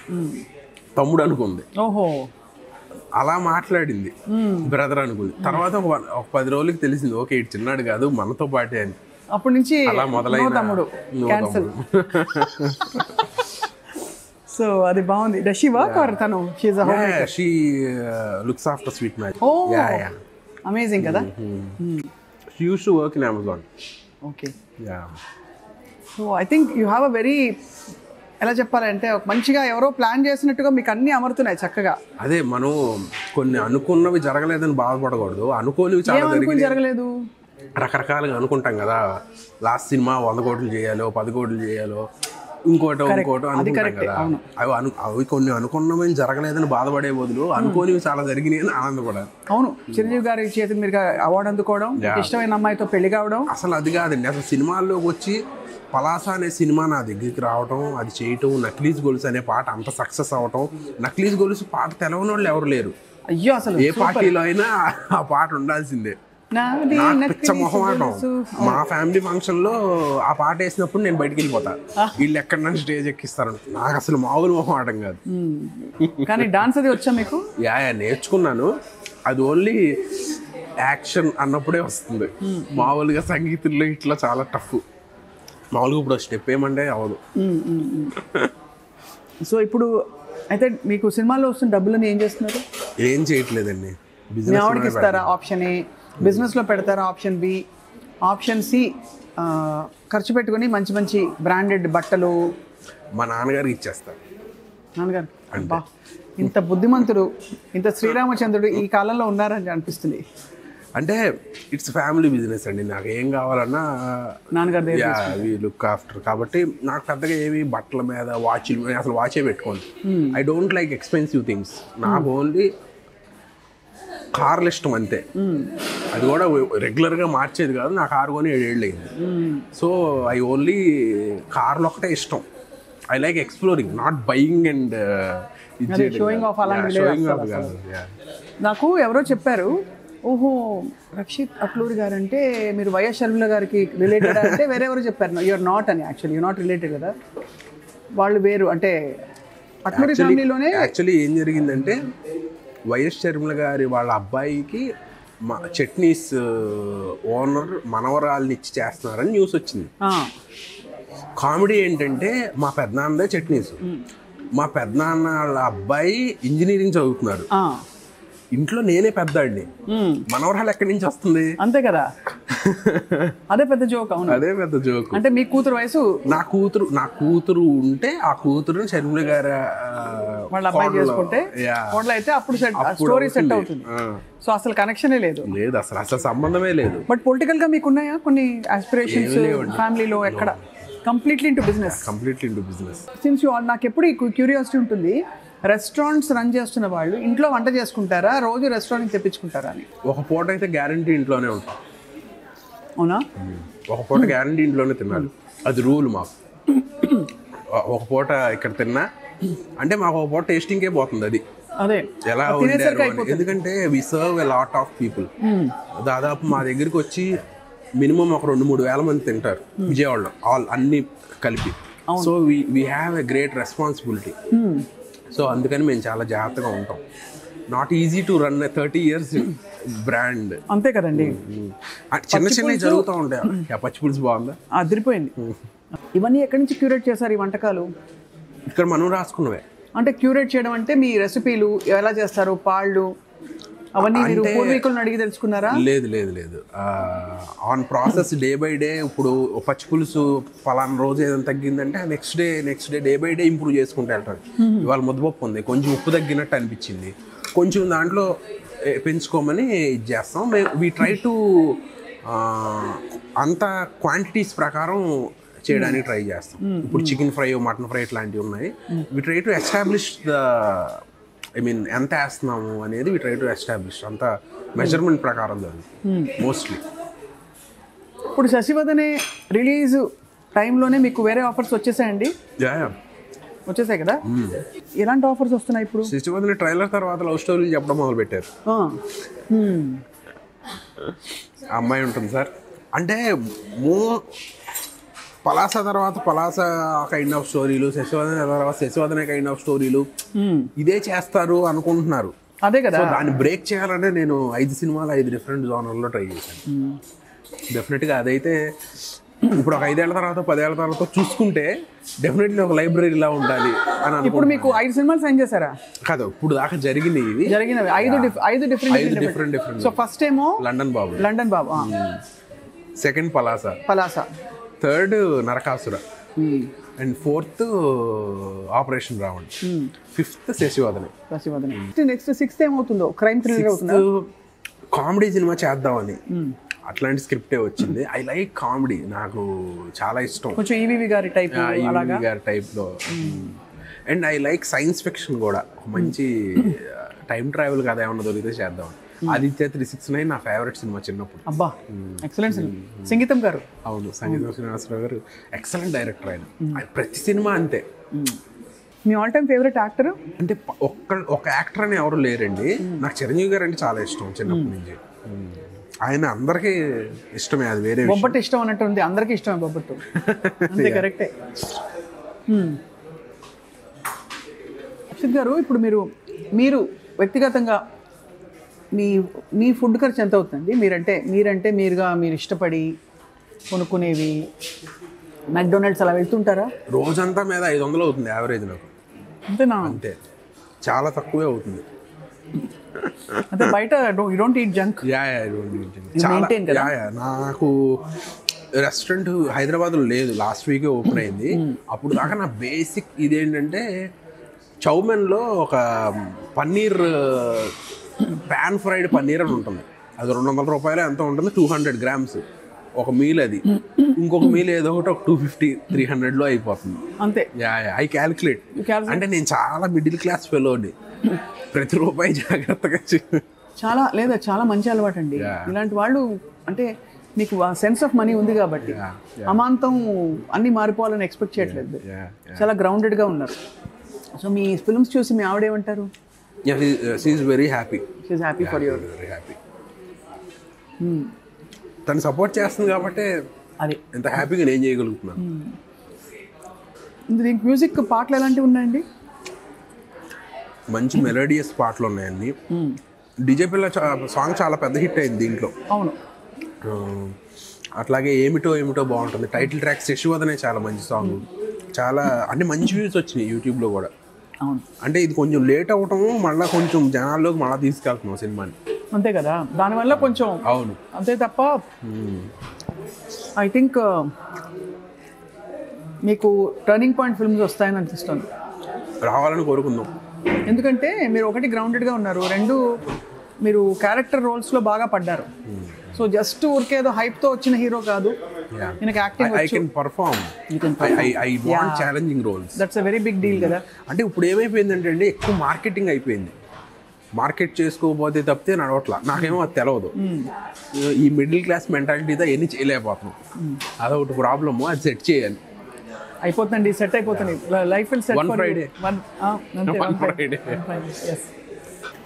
తమ్ముడు అనుకుంది. ఓహో, అలా మాట్లాడింది, బ్రదర్ అనుకుంది. తర్వాత ఒక 10 రోజులకి తెలిసింది, ఓకే ఇటు చిన్నాడు కాదు మనతో పాటే అని. అప్పటి నుంచి అలా మొదలైన తమ్ముడు క్యాన్సిల్. సో అది బాగుంది. డస్ షీ వర్క్ ఆర్ తను she is a home maker? She looks after sweet magic. Oh amazing కదా. She used to work in Amazon. Okay. So I think you have a very, ఎలా చెప్పాలంటే ఒక మంచిగా ఎవరో plan చేసినట్టుగా మీకు అన్ని అమరుతున్నాయి చక్కగా. అదే మనం కొన్ని అనుకున్నవి జరగలేదని బాధపడకూడదు, అనుకోనివి చాలా జరగలేదు. రకరకాలుగా అనుకుంటాం కదా, లాస్ట్ సినిమా 100 కోట్లు చేయాలో 10 కోట్లు చేయాలో ఇంకోటో అనుకుంటాం కదా. అవి కొన్ని అనుకున్నవి జరగలేదని బాధపడే బదులు అనుకోనివి చాలా జరిగినాయి అని ఆనందపడాలి. అవును, చిరంజీవి గారి చేతి మీరు అవార్డు అందుకోవడం, ఇష్టమైన అమ్మాయితో పెళ్లి కావడం, అసలు అది కాదండి. అసలు సినిమాల్లోకి వచ్చి పలాస అనే సినిమా నా దగ్గరికి రావటం, అది చేయటం, నక్లీస్ గొలుసు అనే పాట అంత సక్సెస్ అవటం. నక్లీస్ గొలుసు పాట తెలవని వాళ్ళు ఎవరు లేరు. అయ్యో అసలు ఏ పార్టీలో అయినా ఆ పాట ఉండాల్సిందే. పిచ్చ మొహమాటం. మా ఫ్యామిలీ ఫంక్షన్ లో ఆ పాట వేసినప్పుడు నేను బయటికి వెళ్ళిపోతా, వీళ్ళు ఎక్కడ నుంచి స్టేజ్ ఎక్కిస్తారు. నాకు అసలు మామూలు మొహమాటం కాదు. కానీ డాన్స్ అది వచ్చా మీకు? నేర్చుకున్నాను. అది ఓన్లీ యాక్షన్ అన్నప్పుడే వస్తుంది. మామూలుగా సంగీతంలో ఇట్లా చాలా టఫ్. మామూలుగా ఇప్పుడు స్టెప్ ఏమంటే అవదు. సో ఇప్పుడు అయితే మీకు సినిమాలో వస్తున్న డబ్బులని ఏం చేస్తున్నారు? ఏం చేయట్లేదండి. ఆవిడకి ఇస్తారా ఆప్షన్ ఏ, బిజినెస్లో పెడతారా ఆప్షన్ బి, ఆప్షన్ సి ఖర్చు పెట్టుకుని మంచి మంచి బ్రాండెడ్ బట్టలు మా నాన్నగారికి ఇచ్చేస్తారు. నాన్నగారు అబ్బా, ఇంత బుద్ధిమంతుడు, ఇంత శ్రీరామచంద్రుడు ఈ కాలంలో ఉన్నారని అనిపిస్తుంది. అంటే ఇట్స్ ఫ్యామిలీ బిజినెస్ అండి. నాకు ఏం కావాలన్నా నాన్నగారు లుక్ ఆఫ్టర్. కాబట్టి నాకు పెద్దగా ఏమి బట్టల మీద వాచ్లు, అసలు వాచే పెట్టుకోను. I don't like expensive things. నాకు ఓన్లీ కార్లు ఇష్టం అంతే. అది కూడా రెగ్యులర్గా మార్చేది కాదు. నా కారు కొని 7 ఏళ్ళు అయింది. సో ఐ ఓన్లీ కార్లు ఒకటే ఇష్టం. I like exploring, not buying and sowing of. నాకు ఎవరో చెప్పారు, ఓహో రక్షిత్ అట్లూరి గారు అంటే మీరు వైఎస్ షర్మిల గారికి రిలేటెడ్ అంటే వేరెవరు చెప్పారు. యూఆర్ నాట్ అని. యాక్చువల్లీ యూఆర్ నాట్ రిలేటెడ్ కదా, వాళ్ళు వేరు. అంటే అట్లూరి ఫ్యామిలీలోనే యాక్చువల్లీ ఏం జరిగిందంటే వైఎస్ షర్మిల గారి వాళ్ళ అబ్బాయికి చట్నీస్ ఓనర్ మనవరాల్ని ఇచ్చి చేస్తున్నారని న్యూస్ వచ్చింది. కామెడీ ఏంటంటే మా పెద్దనాన్నదే చట్నీస్, మా పెద్దనాన్న వాళ్ళ అబ్బాయి ఇంజనీరింగ్ చదువుతున్నారు. ఇంట్లో నేనే పెద్దాడిని, మనవరాలు ఎక్కడి నుంచి వస్తుంది? అంతే కదా, అదే పెద్ద జోక్. అవును, అదే పెద్ద జోక్. అంటే మీ కూతురు వయసు, నా కూతురు ఉంటే ఆ కూతురుని షర్మిల గారు వాళ్ళ అబ్బాయి చేసుకుంటే అయితే అప్పుడు స్టోరీ సెట్ అవుతుంది. సో అసలు కనెక్షనే లేదు అసలు సంబంధమే లేదు. బట్ పొలిటికల్ గా మీకున్నాయా కొన్ని ఆస్పిరేషన్స్ ఫ్యామిలీలో? ఎక్కడ? Completely into business. Since you all, నాకు ఎప్పుడు క్యూరియాసిటీ ఉంటుంది, రెస్టారెంట్స్ రన్ చేస్తున్న వాళ్ళు ఇంట్లో వంట చేసుకుంటారా, రోజు రెస్టారెంట్ తెప్పించుకుంటారా అని? ఒక పూట అయితే గ్యారంటీ ఇంట్లోనే ఉంటాం. అవునా? ఒక పూట గ్యారంటీ ఇంట్లోనే తినాలి, అది రూల్ మాకు. ఒక పూట ఇక్కడ తిన్నా అంటే మాకు ఒక పూట టేస్టింగ్కే పోతుంది. అది అదే ఎలా ఉంటారు, ఎందుకంటే we serve a lot of people. దాదాపు మా దగ్గరికి వచ్చి మినిమం ఒక 2-3 వేల మంది తింటారు విజయవాడలో, ఆల్ అన్ని కలిపి. So we have a great responsibility. So అందుకని మేము చాలా జాగ్రత్తగా ఉంటాం. Not easy to run 30 years brand. అంతే కదండి. చిన్న చిన్న జరుగుతూ ఉంటాయి. పచ్చిపులుసు బాగుందా? అదిరిపోయింది. ఇవన్నీ ఎక్కడి నుంచి క్యూరేట్ చేశారు ఈ వంటకాలు? ఇక్కడ మనం రాసుకున్నవే. అంటే క్యూరేట్ చేయడం అంటే మీ రెసిపీలు ఎలా చేస్తారు, పాళ్ళు అవన్నీ మీరు పూర్వీకులను అడిగి తెలుసుకున్నారా? లేదు లేదు లేదు, on process day by day. ఇప్పుడు పచ్చి పులుసు పలానా రోజు ఏదైనా తగ్గిందంటే next day day by day improve చేసుకుంటూ వెళ్తాడు. ఇవాళ ముద్దపప్పు ఉంది, కొంచెం ఉప్పు తగ్గినట్టు అనిపించింది, కొంచెం దాంట్లో పెంచుకోమని ఇది చేస్తాం. వి ట్రై టు అంత క్వాంటిటీస్ ప్రకారం చేయడానికి ట్రై చేస్తాం. ఇప్పుడు చికెన్ ఫ్రై, మటన్ ఫ్రై ఇట్లాంటివి ఉన్నాయి. వి ట్రై టు ఎస్టాబ్లిష్ ఎంత వేస్తున్నాము అనేది వి ట్రై టు ఎస్టాబ్లిష్. అంత మెజర్మెంట్ ప్రకారం మోస్ట్లీ. ఇప్పుడు శశివదనే రిలీజ్ టైంలోనే మీకు వేరే ఆఫర్స్ వచ్చేసాయండి? వచ్చేసాయి కదా. ఎలాంటి ఆఫర్స్ వస్తున్నాయి ఇప్పుడు? శశివదనే ట్రైలర్ తర్వాత లవ్ స్టోరీలు చెప్పడం మొదలు పెట్టారు. అమ్మాయి ఉంటుంది సార్, అంటే పలాస తర్వాత పలాస కైండ్ ఆఫ్ స్టోరీలు, శశివదనే తర్వాత శశివదనే కైండ్ ఆఫ్ స్టోరీలు ఇదే చేస్తారు అనుకుంటున్నారు. అదే కదా, దాన్ని బ్రేక్ చేయాలంటే నేను 5 సినిమాలు 5 డిఫరెంట్ జోనర్లో ట్రై చేశాను. డెఫినెట్గా అదైతే ఇప్పుడు ఒక 5 ఏళ్ల తర్వాత 10 ఏళ్ల తర్వాత చూసుకుంటే డెఫినెట్లీ ఒక లైబ్రరీలా ఉండాలి అని. ఇప్పుడు మీకు 5 సినిమాలు సైన్ చేశారా? కాదు, ఇప్పుడు దాకా జరిగినవి 5 డిఫరెంట్. సో ఫస్ట్ ఏమో London Babu, second Palasa, third Narakasura, and fourth operation Ravan, fifth Sasivadane. Next 6th ఏమవుతుందో? క్రైమ్ థ్రిల్లర్ అవుతుందా? కామెడీ సినిమా చేద్దామని అట్లాంటి స్క్రిప్టే వచ్చింది. ఐ లైక్ కామెడీ, నాకు చాలా ఇష్టం. కొంచెం ఈవీవి గారి టైప్లో. And I like science fiction కూడా. మంచి టైం ట్రావెల్ కదా ఏమన్నా దొరికితే చేద్దాం. ఆదిత్య 369 నా ఫేవరెట్ సినిమా చిన్నప్పుడు. అబ్బా, ఎక్సలెంట్. సంగీతం గారు? అవును, సంగీతం శ్రీనివాసరావు గారు ఎక్సలెంట్ డైరెక్టర్. ఆయన ప్రతి సినిమా అంతే. Me all time favourite actor అంటే ఒక యాక్టర్ అని ఎవరు లేరండి. నాకు చిరంజీవి గారు అంటే చాలా ఇష్టం చిన్నప్పటి నుంచి. ఆయన అందరికీ ఇష్టమే, అది వేరే. బొబ్బట్టు ఇష్టం అన్నట్టు ఉంది, అందరికీ ఇష్టమే బొబ్బట్టు. అంతే, కరెక్టే. అక్షిత్ గారు, ఇప్పుడు మీరు వ్యక్తిగతంగా మీ ఫుడ్ ఖర్చు ఎంత అవుతుంది? మీరు ఇష్టపడి కొనుక్కునేవి మెక్డొనాల్డ్స్ అలా వెళ్తుంటారా? రోజంతా మీద 500 అవుతుంది యావరేజ్ నాకు. అంతేనా? అంతే, చాలా తక్కువే అవుతుంది. అంటే బయట యు డోంట్ ఈట్ జంక్? నాకు రెస్టారెంట్ హైదరాబాద్లో లేదు, లాస్ట్ వీకే ఓపెన్ అయింది. అప్పుడు దాకా నా బేసిక్ ఇదేంటంటే చౌమెన్లో ఒక పన్నీర్ ప్యాన్ ఫ్రైడ్ పన్నీర్ అని ఉంటుంది. అది 200 రూపాయలు ఎంత ఉంటుంది, 200 grams ఒక మీల్. అది ఇంకొక మీల్ ఏదో ఒకటి ఒక 250-300లో అయిపోతుంది. అంతే. I calculate. అంటే నేను చాలా మిడిల్ క్లాస్ ఫెలోని, ప్రతి రూపాయి జాగ్రత్తగా. చాలా మంచి అలవాటు అండి. ఇలాంటి వాళ్ళు అంటే మీకు సెన్స్ ఆఫ్ మనీ ఉంది కాబట్టి అమాంతం అన్ని మారిపోవాలని ఎక్స్పెక్ట్ చేయట్లేదు. చాలా గ్రౌండెడ్గా ఉన్నారు. సో మీ ఫిల్మ్స్ చూసి మీ ఆవిడేమంటారు? She is very happy. She is happy for you. Very happy. తను సపోర్ట్ చేస్తుంది కాబట్టి అది ఎంత హ్యాపీగా నేను చేయగలుగుతున్నాను. దీనికి మ్యూజిక్ పాటలు ఎలాంటివి ఉన్నాయండి? మంచి మెలోడియస్ పాటలు ఉన్నాయండి. డీజే పిల్ల సాంగ్ చాలా పెద్ద హిట్ అయింది దీంట్లో. అవును. అట్లాగే ఏమిటో బాగుంటుంది. టైటిల్ ట్రాక్ శశివదనే చాలా మంచి సాంగ్. చాలా అంటే మంచి వ్యూస్ వచ్చినాయి యూట్యూబ్లో కూడా. అవును. అంటే ఇది కొంచెం లేట్ అవటము, మళ్ళీ కొంచెం జనాల్లోకి మళ్ళీ తీసుకెళ్తున్నాం సినిమాని. అంతే కదా, దానివల్ల కొంచెం. అవును, అంతే తప్ప ఐ థింక్ మీకు టర్నింగ్ పాయింట్ ఫిల్మ్స్ వస్తాయని అనిపిస్తుంది. రావాలని కోరుకుందాం. ఎందుకంటే మీరు ఒకటి గ్రౌండెడ్గా ఉన్నారు, 2 మీరు క్యారెక్టర్ రోల్స్లో బాగా పడ్డారు. సో జస్ట్ ఊరికేదో హైప్తో వచ్చిన హీరో కాదు. Acting I can perform. I want challenging roles. That's a very big deal కదా. అంటే ఇప్పుడు ఏమైపోయిందంటే అండి, ఎక్కువ మార్కెటింగ్ అయిపోయింది. మార్కెట్ చేసుకోకపోతే తప్పితే నడవట్లా. నాకేమో అది తెలవదు. ఈ మిడిల్ క్లాస్ మెంటాలిటీతో ఎన్ని చేయలేకపోతున్నాం. అదొకటి ప్రాబ్లము, అది సెట్ చేయాలి. అయిపోతుంది, సెట్ అయిపోతుంది. Life will set. One Friday.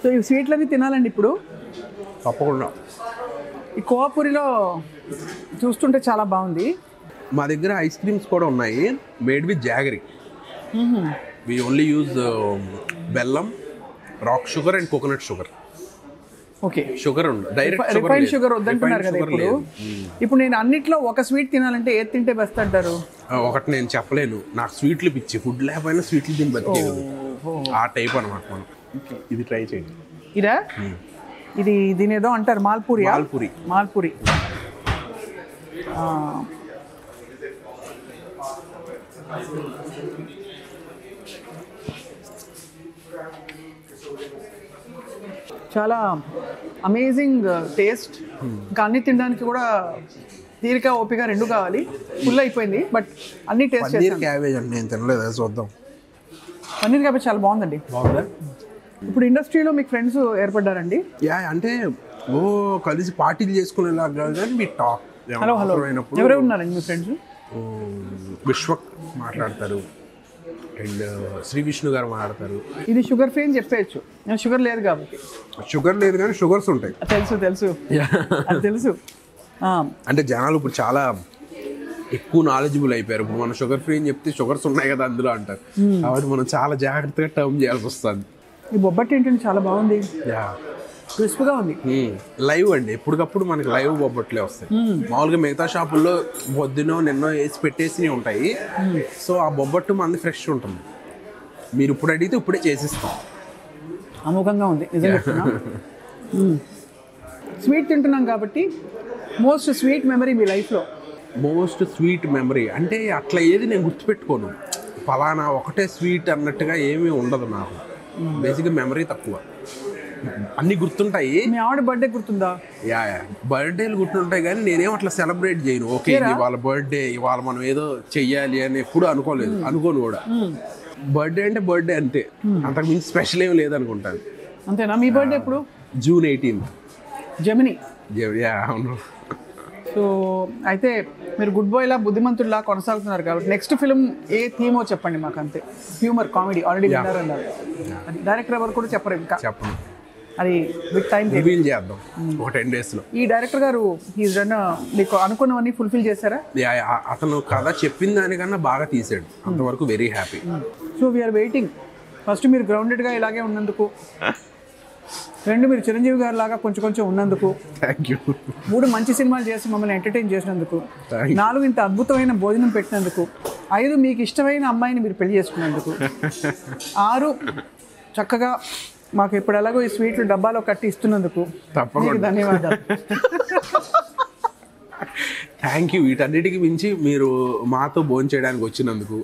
So ఈ స్వీట్లన్నీ తినాలండి ఇప్పుడు తప్పకుండా. ఈ కోవాపూరిలో చూస్తుంటే చాలా బాగుంది. మా దగ్గర ఐస్ క్రీమ్స్ కూడా ఉన్నాయి, made with jaggery. We only use bellam, rock sugar and coconut sugar. Okay. Sugar ఉండదు, డైరెక్ట్ రిఫైన్డ్ షుగర్ వద్దంటున్నారు కదా ఇప్పుడు. ఇప్పుడు నేను అన్నిట్లో ఒక స్వీట్ తినాలంటే ఏది తింటే బెస్ట్ అంటారు? ఒకటి నేను చెప్పలేను, నాకు స్వీట్లు పిచ్చి. ఫుడ్ లేకపోయినా స్వీట్లు తిని బతికేది, ఆ టైప్ అనమాట మనం. ఇది ట్రై చేయండి. ఇదా దీని ఏదో అంటారు మాల్పూరి. మాల్పూరి చాలా అమేజింగ్ టేస్ట్. ఇంకా అన్ని తినడానికి కూడా తీరిక ఓపిక రెండు కావాలి. ఫుల్ అయిపోయింది బట్ అన్ని టేస్ట్ చేస్తాను. క్యాబేజ్ అండి నేను తినలేదు, చూద్దాం. పన్నీర్ క్యాబేజ్ చాలా బాగుందండి. బాగుందా? ఇప్పుడు ఇండస్ట్రీలో మీకు ఫ్రెండ్స్ ఏర్పడ్డారండి? అంటే కలిసి పార్టీలు చేసుకునేలాగా కాదు కానీ మీ టాక్. హలో ఎవరెవరు ఉన్నారండి మీ ఫ్రెండ్స్? విశ్వక్ మాట్లాడతారు అండ్ శ్రీ విష్ణు గారు మాట్లాడతారు. ఇది షుగర్ ఫ్రీ అని చెప్పేయచ్చు, షుగర్ లేదు కాబట్టి. షుగర్ లేదు కానీ షుగర్స్ ఉంటాయి. తెలుసు అది తెలుసు. అంటే జనాలు ఇప్పుడు చాలా ఎక్కువ నాలెడ్జబుల్ అయిపోయారు. ఇప్పుడు మనం షుగర్ ఫ్రీ అని చెప్తే షుగర్స్ ఉన్నాయి కదా అందులో అంటారు. కాబట్టి మనం చాలా జాగ్రత్తగా టర్మ్ చేయాల్సి వస్తుంది. ఈ బొబ్బట్టి ఏంటంటే చాలా బాగుంది, క్రిస్ప్గా ఉంది. లైవ్ అండి, ఎప్పటికప్పుడు మనకి లైవ్ బొబ్బట్లే వస్తాయి. మామూలుగా మిగతా షాపుల్లో నిన్నో వేసి పెట్టేసి ఉంటాయి. సో ఆ బొబ్బట్టు మనది ఫ్రెష్ ఉంటుంది. మీరు ఇప్పుడు అడిగితే ఇప్పుడే చేసిస్తాం. అమోఘంగా ఉంది నిజంగా. స్వీట్ తింటున్నాం కాబట్టి మోస్ట్ స్వీట్ మెమరీ మీ లైఫ్లో? మోస్ట్ స్వీట్ మెమరీ అంటే అట్లా ఏది నేను గుర్తుపెట్టుకోను. ఫలానా ఒకటే స్వీట్ అన్నట్టుగా ఏమీ ఉండదు నాకు. బేసిక్గా మెమరీ తక్కువ, అన్నీ గుర్తుంటాయి. మీ ఆవిడ బర్త్డే గుర్తుందా? బర్త్డేలు గుర్తుంటాయి కానీ నేనేం అట్లా సెలబ్రేట్ చేయను. ఓకే ఇవాళ బర్త్డే, ఇవాళ మనం ఏదో చెయ్యాలి అని ఎప్పుడు అనుకోను కూడా. బర్త్డే అంటే బర్త్డే అంతే, అంతకు మించి స్పెషల్ ఏమి లేదనుకుంటాను. అంతేనా? మీ బర్త్డే ఎప్పుడు? June 18th. జెమిని. అవును. సో అయితే మీరు గుడ్ బాయ్లా బుద్ధిమంతుడిలా కొనసాగుతున్నారు కాబట్టి నెక్స్ట్ ఫిల్మ్ ఏ థీమో చెప్పండి మాకు. అంతే, హ్యూమర్ కామెడీ ఆల్రెడీ విన్నారన్నారు. అది డైరెక్టర్ ఎవరు కూడా చెప్పరు, ఇంకా చెప్పను. అది విత్ టైం రివీల్ చేద్దాం ఒక 10 days లో. ఈ డైరెక్టర్ గారు మీకు అనుకున్నవన్నీ ఫుల్ఫిల్ చేశారా? అతను కథ చెప్పిన దానికన్నా బాగా తీసాడు, అంతవరకు very happy. So we are waiting. First మీరు గ్రౌండెడ్గా ఇలాగే ఉన్నందుకు, రెండు మీరు చిరంజీవి గారు లాగా కొంచెం ఉన్నందుకు, థ్యాంక్ యూ. 3 మంచి సినిమాలు చేసి మమ్మల్ని ఎంటర్టైన్ చేసినందుకు, 4 ఇంత అద్భుతమైన భోజనం పెట్టినందుకు, 5 మీకు ఇష్టమైన అమ్మాయిని మీరు పెళ్లి చేసుకున్నందుకు, 6 చక్కగా మాకు ఇప్పుడు ఎలాగో ఈ స్వీట్లు డబ్బాలో కట్టి ఇస్తున్నందుకు తప్పకుండా ధన్యవాదాలు. Thank you. వీటన్నిటికి మించి మీరు మాతో భోజనం చేయడానికి వచ్చినందుకు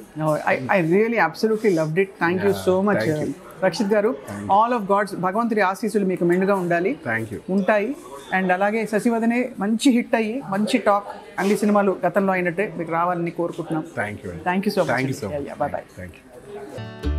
I really absolutely loved it. Thank you so much Rakshit garu. All of God's భగవంతుడి ఆశీస్సులు మీకు మెండుగా ఉండాలి, ఉంటాయి. అండ్ అలాగే శశివదనే మంచి హిట్ అయ్యి మంచి టాక్ అన్ని సినిమాలు గతంలో అయినట్టే మీకు రావాలని కోరుకుంటున్నాం. Thank you so much. Bye.